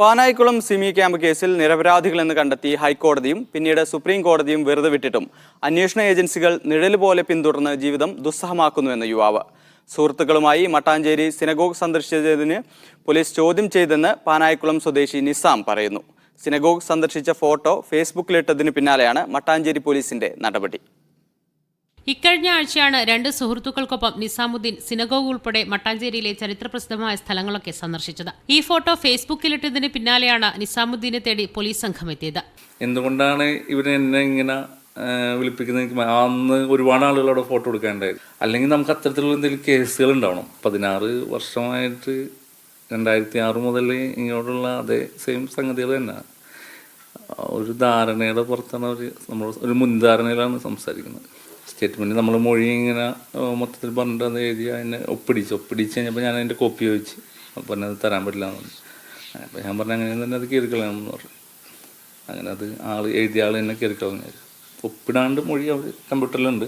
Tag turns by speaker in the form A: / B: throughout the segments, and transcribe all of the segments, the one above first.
A: Panayikulam Simi camp കേസിൽ നിരപരാധികളെന്ന് കണ്ടെത്തി ഹൈക്കോടതിയും പിന്നീട് സുപ്രീം കോടതിയും വെറുതെ വിട്ടിട്ടും അന്വേഷണ ഏജൻസികൾ നിഴല് പോലെ പിന്തുടർന്ന് ജീവിതം ദുസ്സഹമാക്കുന്നുവെന്ന് യുവാവ്. സുഹൃത്തുക്കളുമായി മട്ടാഞ്ചേരി സിനഗോഗ് സന്ദർശിച്ചതിന് പോലീസ് ചോദ്യം ചെയ്തെന്ന് പാനായിക്കുളം സ്വദേശി നിസാം പറയുന്നു. സിനഗോഗ് സന്ദർശിച്ച ഫോട്ടോ ഫേസ്ബുക്കിലിട്ടതിന് പിന്നാലെയാണ് മട്ടാഞ്ചേരി പോലീസിന്റെ നടപടി.
B: ഇക്കഴിഞ്ഞ ആഴ്ചയാണ് രണ്ട് സുഹൃത്തുക്കൾക്കൊപ്പം നിസാമുദ്ദീൻ സിനഗോഗ് ഉൾപ്പെടെ മട്ടാഞ്ചേരിയിലെ ചരിത്രപ്രസിദ്ധമായ സ്ഥലങ്ങളൊക്കെ സന്ദർശിച്ചത്. ഈ ഫോട്ടോ ഫേസ്ബുക്കിലിട്ടതിന് പിന്നാലെയാണ് നിസാമുദ്ദീനെ തേടി പോലീസ് സംഘം എത്തിയത്.
C: എന്തുകൊണ്ടാണ് ഇവരെന്നെ ഇങ്ങനെ വിളിപ്പിക്കുന്നത്? അന്ന് ഒരുപാട് ആളുകൾ അവിടെ ഫോട്ടോ എടുക്കാനുണ്ടായിരുന്നു. അല്ലെങ്കിൽ നമുക്ക് അത്തരത്തിലുള്ള എന്തെങ്കിലും കേസുകൾ ഉണ്ടാവണം. 16 വർഷമായിട്ട് 2006 മുതൽ ഇങ്ങോട്ടുള്ള അതേ സെയിം സംഗതികൾ തന്നെ. ഒരു ധാരണയുടെ പുറത്താണ് നമ്മൾ ഒരു മുൻധാരണയിലാണ് സംസാരിക്കുന്നത്. സ്റ്റേറ്റ്മെൻറ്റ് നമ്മൾ മൊഴി ഇങ്ങനെ മൊത്തത്തിൽ പറഞ്ഞിട്ട് അത് എഴുതി അതിനെ ഒപ്പിടിച്ച് കഴിഞ്ഞപ്പോൾ ഞാൻ അതിൻ്റെ കോപ്പി ചോദിച്ചു. അപ്പോൾ അത് തരാൻ പറ്റില്ല എന്ന് പറഞ്ഞു. അപ്പോൾ ഞാൻ പറഞ്ഞു അങ്ങനെ തന്നെ അത് കീറിക്കളയാമെന്ന് പറഞ്ഞു. അങ്ങനെ അത് എഴുതിയ ആൾ തന്നെ കീറിക്കളഞ്ഞു. ഒപ്പിടാണ്ട് മൊഴി അവർ കമ്പ്യൂട്ടറിലുണ്ട്,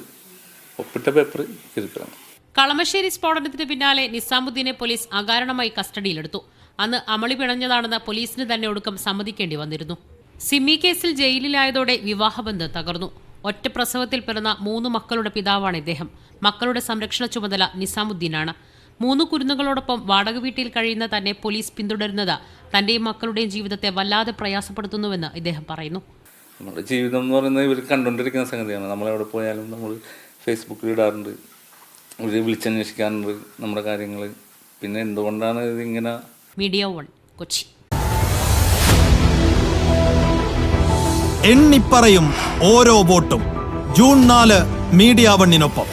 C: ഒപ്പിട്ട പേപ്പർ കീറിക്കളഞ്ഞു.
B: കളമശ്ശേരി സ്ഫോടനത്തിന് പിന്നാലെ നിസാമുദ്ദീനെ പോലീസ് അകാരണമായി കസ്റ്റഡിയിലെടുത്തു. അന്ന് അമളി പിണഞ്ഞതാണെന്ന് പോലീസിന് തന്നെ ഒടുക്കം സമ്മതിക്കേണ്ടി വന്നിരുന്നു. സിമി കേസിൽ ജയിലിലായതോടെ വിവാഹബന്ധം തകർന്നു. ഒറ്റ പ്രസവത്തിൽ പിറന്ന 3 മക്കളുടെ പിതാവാണ് ഇദ്ദേഹം. മക്കളുടെ സംരക്ഷണ ചുമതല നിസാമുദ്ദീനാണ്. 3 കുരുന്നുകളോടൊപ്പം വാടക വീട്ടിൽ കഴിയുന്ന തന്നെ പോലീസ് പിന്തുടരുന്നത് തന്റെയും മക്കളുടെയും ജീവിതത്തെ വല്ലാതെ പ്രയാസപ്പെടുത്തുന്നുവെന്ന് ഇദ്ദേഹം പറയുന്നു.
C: നമ്മുടെ ജീവിതം എന്ന് പറയുന്നത് ഇവർ കണ്ടുകൊണ്ടിരിക്കുന്ന സംഗതിയാണ്. നമ്മളെവിടെ പോയാലും നമ്മൾ ഫേസ്ബുക്കിൽ ഇടാറുണ്ട്, ഇവർ വിളിച്ചന്വേഷിക്കാറുണ്ട് നമ്മുടെ കാര്യങ്ങൾ. പിന്നെ എന്തുകൊണ്ടാണ് ഇതിങ്ങനെ?
B: മീഡിയ 1 കൊച്ചി.
D: എണ്ണിപ്പറയും ഓരോ വോട്ടും. June 4 media 1-നൊപ്പം.